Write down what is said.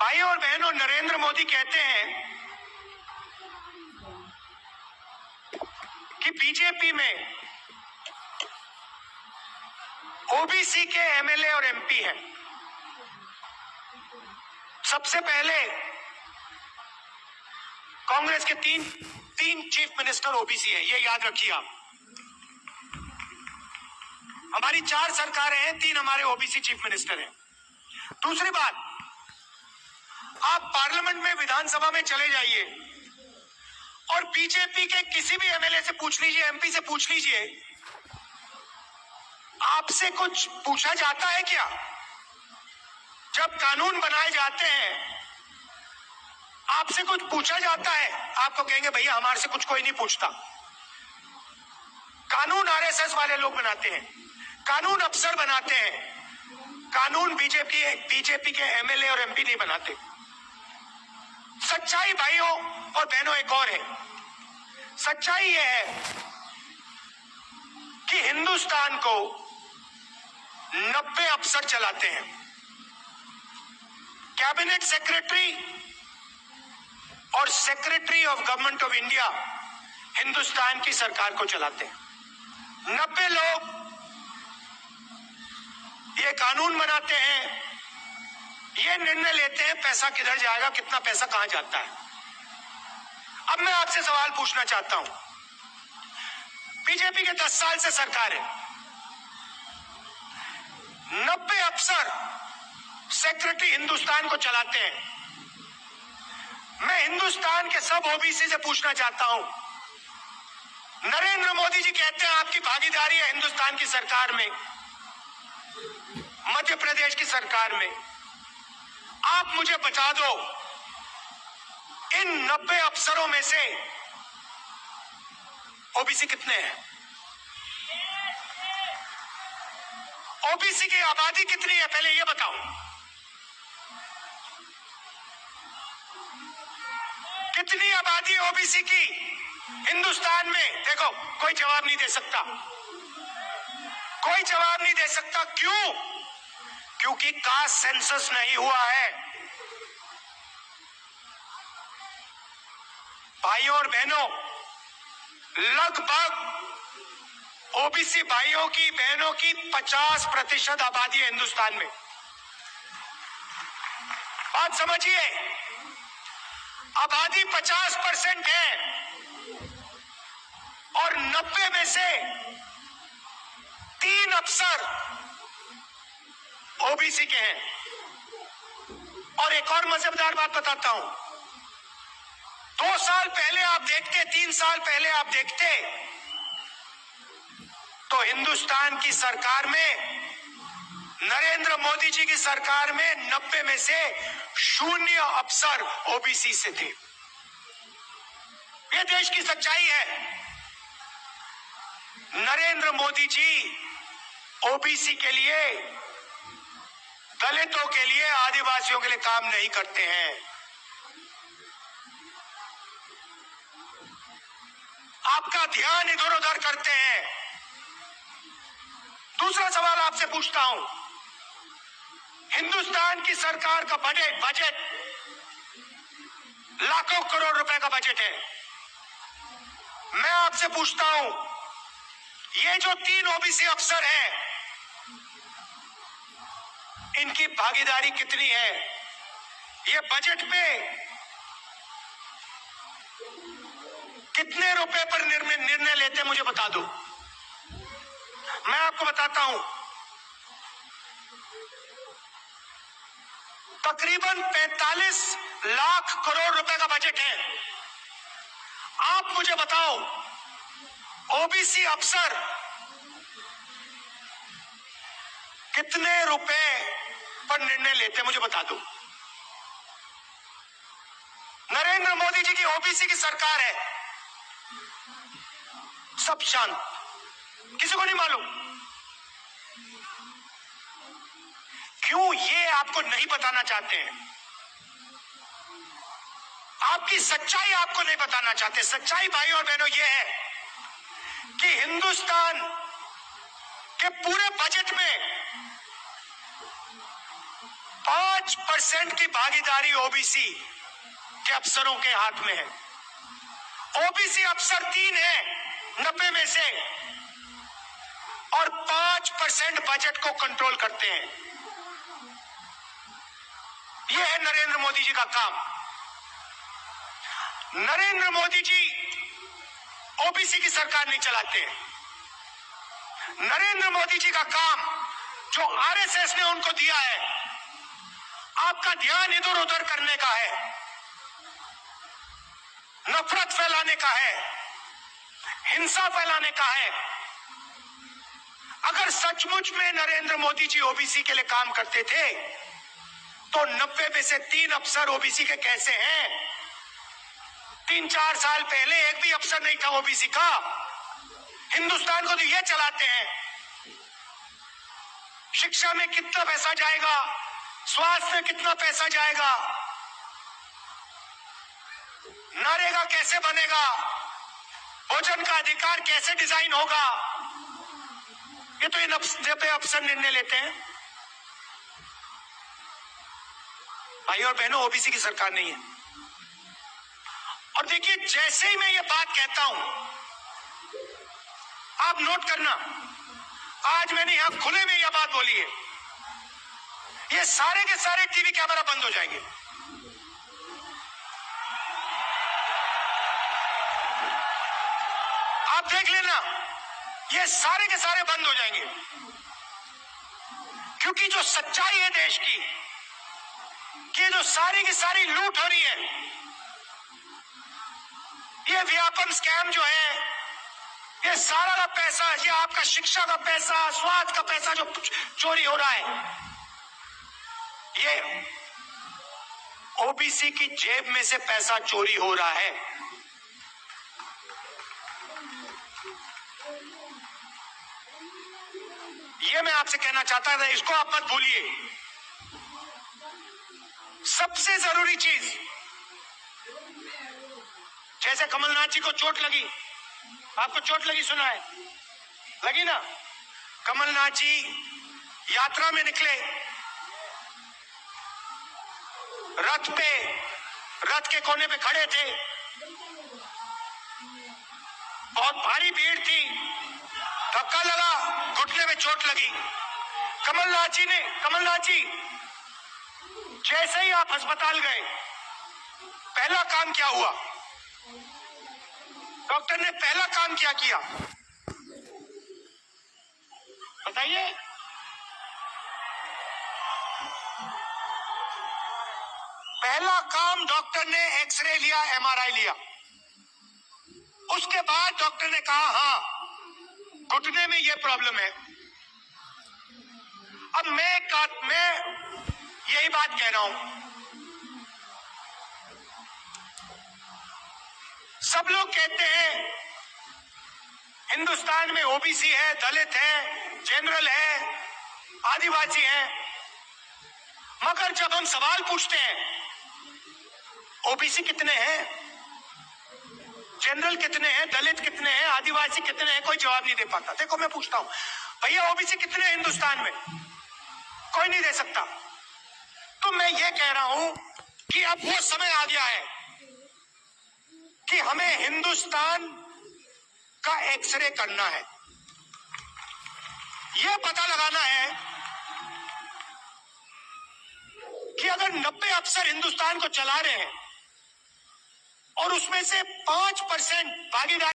भाइयों और बहनों, नरेंद्र मोदी कहते हैं कि बीजेपी में ओबीसी के एमएलए और एमपी हैं। सबसे पहले कांग्रेस के तीन चीफ मिनिस्टर ओबीसी हैं, ये याद रखिए आप। हमारी 4 सरकारें हैं, 3 हमारे ओबीसी चीफ मिनिस्टर हैं। दूसरी बात, आप पार्लियामेंट में, विधानसभा में चले जाइए और बीजेपी के किसी भी एमएलए से पूछ लीजिए, एमपी से पूछ लीजिए, आपसे कुछ पूछा जाता है क्या? जब कानून बनाए जाते हैं आपसे कुछ पूछा जाता है? आपको कहेंगे भैया हमारे से कुछ कोई नहीं पूछता। कानून आरएसएस वाले लोग बनाते हैं, कानून अफसर बनाते हैं, कानून बीजेपी के एमएलए और एमपी नहीं बनाते। सच्चाई भाइयों और बहनों एक और है। सच्चाई यह है कि हिंदुस्तान को 90 अफसर चलाते हैं। कैबिनेट सेक्रेटरी और secretary of government of India Hindustan की सरकार को चलाते हैं। 90 लोग ये कानून बनाते हैं, ये निर्णय लेते हैं पैसा किधर जाएगा, कितना पैसा कहां जाता है। अब मैं आपसे सवाल पूछना चाहता हूं, बीजेपी के 10 साल से सरकार है, 90 अफसर सेक्रेटरी हिंदुस्तान को चलाते हैं। मैं हिंदुस्तान के सब ओबीसी से पूछना चाहता हूं, नरेंद्र मोदी जी कहते हैं आपकी भागीदारी है हिंदुस्तान की सरकार में, मध्य प्रदेश की सरकार में। आप मुझे बता दो, इन 90 अफसरों में से ओबीसी कितने हैं? ओबीसी की आबादी कितनी है पहले ये बताओ। कितनी आबादी ओबीसी की हिंदुस्तान में? देखो, कोई जवाब नहीं दे सकता, कोई जवाब नहीं दे सकता। क्यों? क्योंकि कास्ट सेंसस नहीं हुआ है। भाइयों और बहनों, लगभग ओबीसी भाइयों की बहनों की 50% आबादी है हिंदुस्तान में। बात समझिए, आबादी 50% है और 90 में से 3 अफसर ओबीसी के हैं। और एक और मजेदार बात बताता हूं, 2 साल पहले आप देखते, 3 साल पहले आप देखते तो हिंदुस्तान की सरकार में, नरेंद्र मोदी जी की सरकार में 90 में से 0 अफसर ओबीसी से थे। यह देश की सच्चाई है। नरेंद्र मोदी जी ओबीसी के लिए, दलितों के लिए, आदिवासियों के लिए काम नहीं करते हैं। आपका ध्यान इधर उधर करते हैं। दूसरा सवाल आपसे पूछता हूं, हिंदुस्तान की सरकार का बजट लाखों करोड़ रुपए का बजट है। मैं आपसे पूछता हूं, ये जो 3 ओबीसी अफसर हैं, इनकी भागीदारी कितनी है? ये बजट में कितने रुपए पर निर्णय लेते हैं मुझे बता दो। मैं आपको बताता हूं, तकरीबन 45 लाख करोड़ रुपए का बजट है। आप मुझे बताओ, ओबीसी अफसर कितने रुपए पर निर्णय लेते हैं मुझे बता दो। नरेंद्र मोदी जी की ओबीसी की सरकार है, सब शांत, किसी को नहीं मालूम। क्यों? ये आपको नहीं बताना चाहते हैं, आपकी सच्चाई आपको नहीं बताना चाहते। सच्चाई भाइयों और बहनों ये है कि हिंदुस्तान के पूरे बजट में 5% की भागीदारी ओबीसी के अफसरों के हाथ में है। ओबीसी अफसर 3 है 90 में से, और 5% बजट को कंट्रोल करते हैं। यह है नरेंद्र मोदी जी का काम। नरेंद्र मोदी जी ओबीसी की सरकार नहीं चलाते हैं। नरेंद्र मोदी जी का काम जो आरएसएस ने उनको दिया है, आपका ध्यान इधर उधर करने का है, नफरत फैलाने का है, हिंसा फैलाने का है। अगर सचमुच में नरेंद्र मोदी जी ओबीसी के लिए काम करते थे तो 90 में से 3 अफसर ओबीसी के कैसे हैं? 3-4 साल पहले एक भी अफसर नहीं था ओबीसी का। हिंदुस्तान को तो ये चलाते हैं। शिक्षा में कितना पैसा जाएगा, स्वास्थ्य में कितना पैसा जाएगा, नरेगा कैसे बनेगा, भोजन का अधिकार कैसे डिजाइन होगा, ये तो इन अफसर निर्णय लेते हैं। भाई और बहनों, ओबीसी की सरकार नहीं है। और देखिए, जैसे ही मैं ये बात कहता हूं, आप नोट करना, आज मैंने यहां खुले में यह बात बोली है, ये सारे के सारे टीवी कैमरा बंद हो जाएंगे। आप देख लेना, ये सारे के सारे बंद हो जाएंगे, क्योंकि जो सच्चाई है देश की, कि जो सारी की सारी लूट हो रही है, ये व्यापम स्कैम जो है, ये सारा का पैसा, ये आपका शिक्षा का पैसा, स्वास्थ्य का पैसा जो चोरी हो रहा है, ये ओबीसी की जेब में से पैसा चोरी हो रहा है। ये मैं आपसे कहना चाहता था, इसको आप मत भूलिए। सबसे जरूरी चीज, जैसे कमलनाथ जी को चोट लगी, आपको चोट लगी, सुना है, लगी ना? कमलनाथ जी यात्रा में निकले, रथ पे, रथ के कोने पे खड़े थे, बहुत भारी भीड़ थी, धक्का लगा, घुटने में चोट लगी। कमलनाथ जी जैसे ही आप अस्पताल गए, पहला काम क्या हुआ? डॉक्टर ने पहला काम क्या किया बताइए? पहला काम डॉक्टर ने एक्सरे लिया, एमआरआई लिया। उसके बाद डॉक्टर ने कहा, हाँ, घुटने में यह प्रॉब्लम है। अब मैं यही बात कह रहा हूं, सब लोग कहते हैं हिंदुस्तान में ओबीसी है, दलित है, जनरल है, आदिवासी है, मगर जब हम सवाल पूछते हैं ओबीसी कितने हैं, जनरल कितने हैं, दलित कितने हैं, आदिवासी कितने हैं, कोई जवाब नहीं दे पाता। देखो, मैं पूछता हूं, भैया ओबीसी कितने हैं हिंदुस्तान में? कोई नहीं दे सकता। तो मैं ये कह रहा हूं कि अब वो समय आ गया है कि हमें हिंदुस्तान का एक्सरे करना है, यह पता लगाना है कि अगर 90 अफसर हिंदुस्तान को चला रहे हैं और उसमें से 5% भागीदारी